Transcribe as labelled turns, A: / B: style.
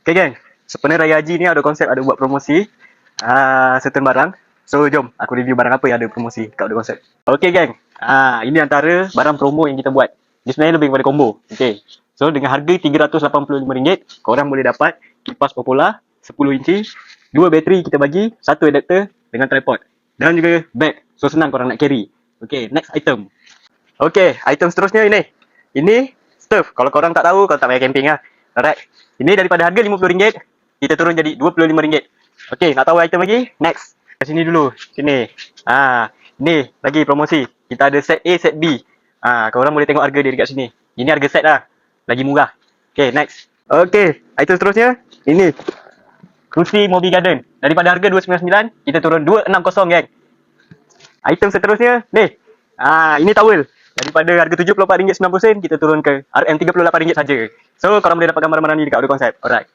A: Okay geng, sebenarnya Raya Haji ni ada konsep ada buat promosi certain barang. So jom aku review barang apa yang ada promosi kat ada konsep. Okay geng, ini antara barang promo yang kita buat. Ni sebenarnya lebih kepada combo. Okay, so dengan harga RM385, korang boleh dapat kipas Popular 10 inci, 2 bateri kita bagi, 1 adapter dengan tripod dan juga bag. So senang korang nak carry. Okay, next item. Okay, item seterusnya ini. Ini stove. Kalau korang tak tahu, korang tak payah camping lah. Alright. Ini daripada harga RM50, kita turun jadi RM25. Okay, nak tahu item lagi? Next. Kat sini dulu. Sini. Ni lagi promosi. Kita ada set A, set B. Korang boleh tengok harga dia dekat sini. Ini harga set lah. Lagi murah. Okay, next. Okay, item seterusnya. Ini. Kerusi Mobi Garden. Daripada harga RM299, kita turun RM260, geng. Item seterusnya, ni. Ini towel. Daripada harga RM74.90, kita turun ke RM38 saja. So, korang boleh dapatkan barang-barang ni dekat Audio Concept. Alright.